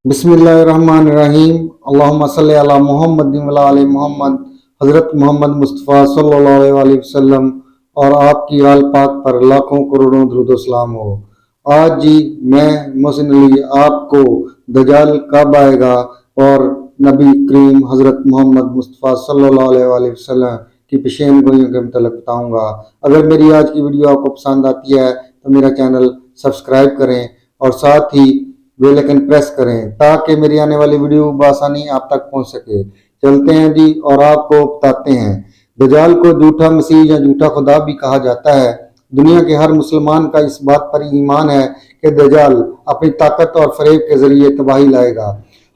बिस्मिल्लाहिर्रहमानिर्रहीम। अल्लाहुम्मा सल्ली अला मुहम्मद व अला आले मोहम्मद। हज़रत मोहम्मद मुस्तफ़ा सल्लल्लाहु अलैहि वसल्लम और आपकी आल पाक पर लाखों करोड़ों दुरूद व सलाम हो। आज जी मैं मोहसिन अली आपको दजाल कब आएगा और नबी करीम हज़रत मोहम्मद मुस्तफ़ा सल्लल्लाहु अलैहि वसल्लम की पेशेन गोइयों के मतलब बताऊँगा। अगर मेरी आज की वीडियो आपको पसंद आती है तो मेरा चैनल सब्सक्राइब करें और साथ ही बेल आइकन प्रेस करें ताकि मेरी आने वाली वीडियो बआसानी आप तक पहुंच सके। चलते हैं जी और आपको बताते हैं। दजाल को झूठा मसीह या झूठा खुदा भी कहा जाता है। दुनिया के हर मुसलमान का इस बात पर ईमान है कि दजाल अपनी ताकत और फरेब के जरिए तबाही लाएगा।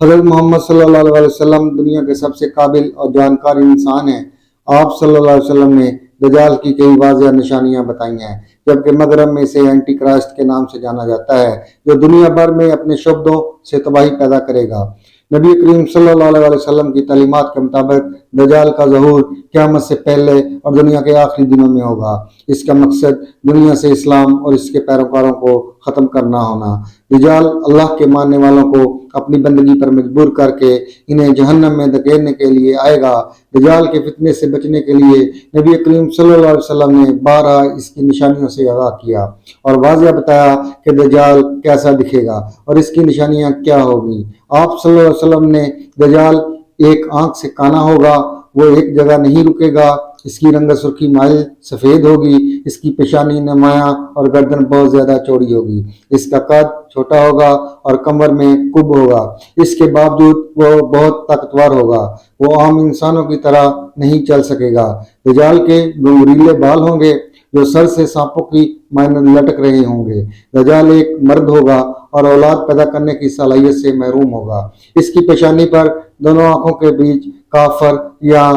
हज़रत मोहम्मद सल्लल्लाहु अलैहि वसल्लम दुनिया के सबसे काबिल और जानकार इंसान हैं। आप सल्लल्लाहु अलैहि वसल्लम ने दजाल की कई वाज़ेह निशानियां बताई हैं, जबकि मगरब में इसे एंटी क्राइस्ट के नाम से जाना जाता है, जो दुनिया भर में अपने शब्दों से तबाही पैदा करेगा। नबी करीम सल्लल्लाहु अलैहि वसल्लम की तालीमात के मुताबिक दजाल का ज़हूर क़यामत से पहले और दुनिया के आखिरी दिनों में होगा। इसका मकसद दुनिया से इस्लाम और इसके पैरोकारों को ख़त्म करना होना। दजाल अल्लाह के मानने वालों को अपनी बंदगी पर मजबूर करके इन्हें जहन्नम में धकेलने के लिए आएगा। दजाल के फितने से बचने के लिए नबी करीम सल्लल्लाहु अलैहि वसल्लम ने बारहा इसकी निशानियों से आगाह किया और वाज़ेह बताया कि दजाल कैसा दिखेगा और इसकी निशानियां क्या होगी। आप सल्लल्लाहु अलैहि वसल्लम ने दजाल एक आंख से काना होगा, वो एक जगह नहीं रुकेगा, इसकी रंग सुर्खी माइल सफ़ेद होगी, इसकी पेशानी नुमाया और गर्दन बहुत ज़्यादा चौड़ी होगी, इसका कद छोटा होगा और कमर में कुब होगा। इसके बावजूद वो बहुत ताकतवर होगा, वो आम इंसानों की तरह नहीं चल सकेगा। दजाल के घुंघरीले बाल होंगे जो सर से सांपों की मायने लटक रहे होंगे। दजाल एक मर्द होगा और औलाद पैदा करने की सलाहियत से महरूम होगा। इसकी पेशानी पर दोनों आंखों के बीच काफर या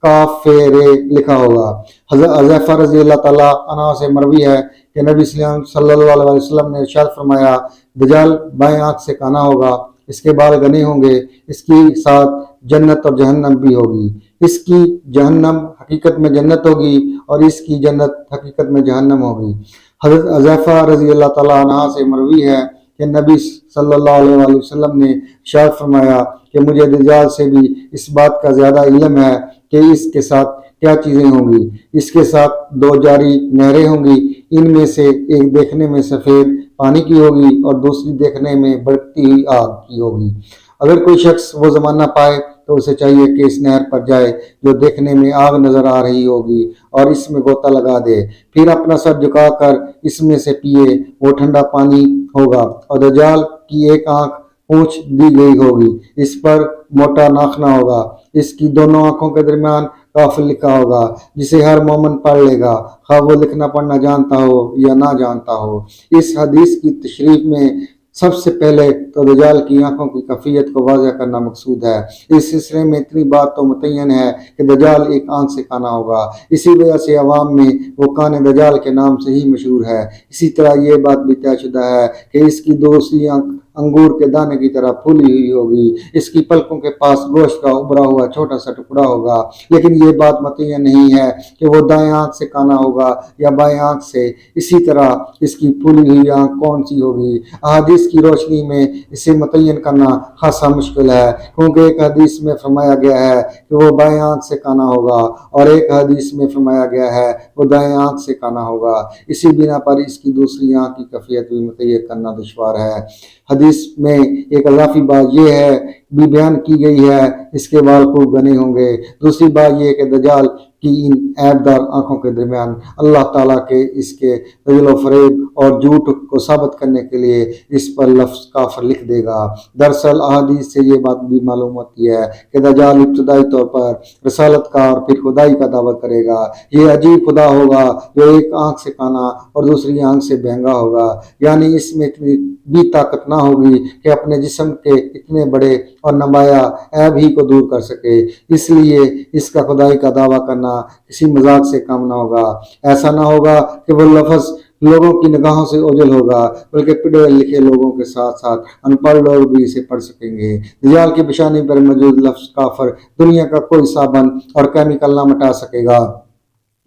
काफेरे लिखा होगा। हज़रत रज़ी अल्लाह ताला अन्हा से मरवी है कि नबी सल्लल्लाहु अलैहि वसल्लम ने इरशाद फरमाया, दजाल बाएं आंख से काना होगा, इसके बाल घने होंगे, इसकी साथ जन्नत और जहन्नम भी होगी। इसकी जहन्नम हकीकत में जन्नत होगी और इसकी जन्नत हकीकत में जहन्नम होगी। हज़रत हज़ैफ़ा रज़ी अल्लाह ताला अन्हा से मरवी है कि नबी सल्लल्लाहु अलैहि वसल्लम ने इरशाद फरमाया कि मुझे दजाल से भी इस बात का ज़्यादा इल्म है कि इसके साथ क्या चीज़ें होंगी। इसके साथ दो जारी नहरें होंगी, इनमें से एक देखने में सफ़ेद पानी की होगी और दूसरी देखने में बढ़ती हुई आग की होगी। अगर कोई शख्स वो ज़माना पाए तो उसे चाहिए कि इस नहर पर जाए जो देखने में आग नज़र आ रही होगी और इसमें गोता लगा दे, फिर अपना सर झुकाकर इसमें से पिए। वो ठंडा पानी होगा और दजाल की एक आंख पूंछ दी गई होगी, इस पर मोटा नाखना होगा, इसकी दोनों आंखों के दरमियान काफिर लिखा होगा जिसे हर मोमिन पढ़ लेगा, खा वो लिखना पढ़ना जानता हो या ना जानता हो। इस हदीस की तशरीफ में सबसे पहले तो दजाल की आंखों की कैफियत को वाज़ह करना मकसूद है। इस सिलसिले में इतनी बात तो मुतय्यन है कि दजाल एक आंख से काना होगा। इसी वजह से अवाम में वो कान दजाल के नाम से ही मशहूर है। इसी तरह ये बात भी तयशुदा है कि इसकी दूसरी आंख अंगूर के दाने की तरह फूली हुई होगी, इसकी पलकों के पास गोश्त का उभरा हुआ छोटा सा टुकड़ा होगा। लेकिन ये बात मुतय्यन नहीं है कि वो दाएं आंख से काना होगा या बाएं आंख से। इसी तरह इसकी फूली हुई आंख कौन सी होगी, अहादीस की रोशनी में इसे मुतय्यन करना खासा मुश्किल है, क्योंकि एक हदीस में फरमाया गया है कि वो बाएं आंख से काना होगा और एक हदीस में फरमाया गया है वो दाएं आंख से काना होगा। इसी बिना पर इसकी दूसरी आंख की कैफियत भी मुतय्यन करना दुश्वार है। हदीस में एक अजाफी बात यह है भी बयान की गई है इसके बाल खूब घने होंगे। दूसरी बात यह कि दजाल की इन ऐबदार आंखों के दरमियान अल्लाह ताला के इसके दजल फरेब और झूठ को साबित करने के लिए इस पर लफ्ज़ काफिर लिख देगा। दरअसल अहादीस से ये बात भी मालूम होती है कि दजाल इब्तदाई तौर पर रसालत का और फिर खुदाई का दावा करेगा। ये अजीब खुदा होगा जो एक आंख से काना और दूसरी आंख से बहंगा होगा, यानी इसमें इतनी भी ताकत ना होगी कि अपने जिस्म के इतने बड़े और नमाया ऐब ही को दूर कर सके। इसलिए इसका खुदाई का दावा करना किसी मजाक से कम ना होगा। ऐसा ना होगा कि वो लफ्ज़ लोगों की निगाहों से ओझल होगा, बल्कि पढ़े लिखे लोगों के साथ साथ अनपढ़ लोग भी इसे पढ़ सकेंगे। दजाल की पेशानी पर मौजूद लफ्ज़ काफिर दुनिया का कोई साबन और केमिकल ना मिटा सकेगा।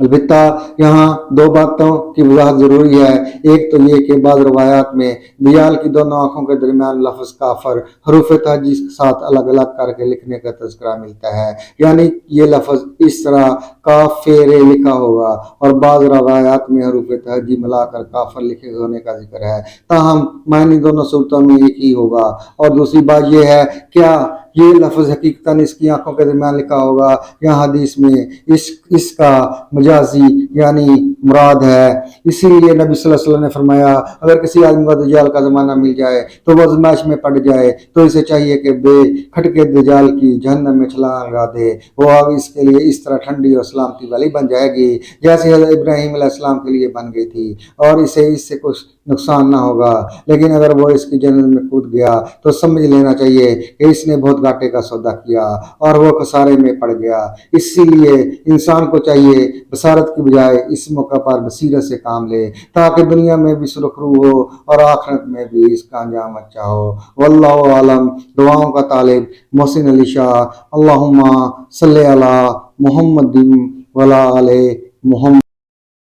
البتہ یہاں دو باتوں کی وضاحت ضروری ہے۔ ایک تو یہ کہ بعض روایات میں دیال کی دونوں آنکھوں کے درمیان لفظ کافر حروف تہجی کے ساتھ الگ الگ کر کے لکھنے کا تذکرہ ملتا ہے، یعنی یہ لفظ اس طرح کافر لکھا ہوگا، اور بعض روایات میں حروف تہجی ملا کر کافر لکھے ہونے کا ذکر ہے۔ تاہم معنی دونوں صورتوں میں ایک ہی ہوگا۔ اور دوسری بات یہ ہے، کیا یہ لفظ حقیقتاً اس کی آنکھوں کے درمیان لکھا ہوگا یا حدیث میں اس کا مجازی یعنی مراد ہے؟ اسی لیے نبی صلی اللہ علیہ وسلم نے فرمایا، اگر کسی آدمی کو دجال کا زمانہ مل جائے تو وہ آزمائش میں پڑ جائے تو اسے چاہیے کہ بے کھٹکے دجال کی جہنم میں چھلانگ لگا دے۔ وہ آگ اس کے لیے اس طرح ٹھنڈی اور سلامتی والی بن جائے گی جیسے حضرت ابراہیم علیہ السلام کے لیے بن گئی تھی، اور اس سے کچھ نقصان نہ ہوگا۔ لیکن اگر وہ اس کی جنت میں کود گیا تو سمجھ لینا چاہیے کہ اس نے بہت گھاٹے کا سودا کیا اور وہ خسارے میں پڑ گیا۔ اسی لیے انسان کو چاہیے بصارت کی بجائے اس موقع پر بصیرت سے کام لے تاکہ دنیا میں بھی سرخرو ہو اور آخرت میں بھی اس کا انجام اچھا ہو۔ واللہ عالم۔ دعاؤں کا طالب محسن علی شاہ۔ اللہم صلی علی محمد وعلی آل محمد۔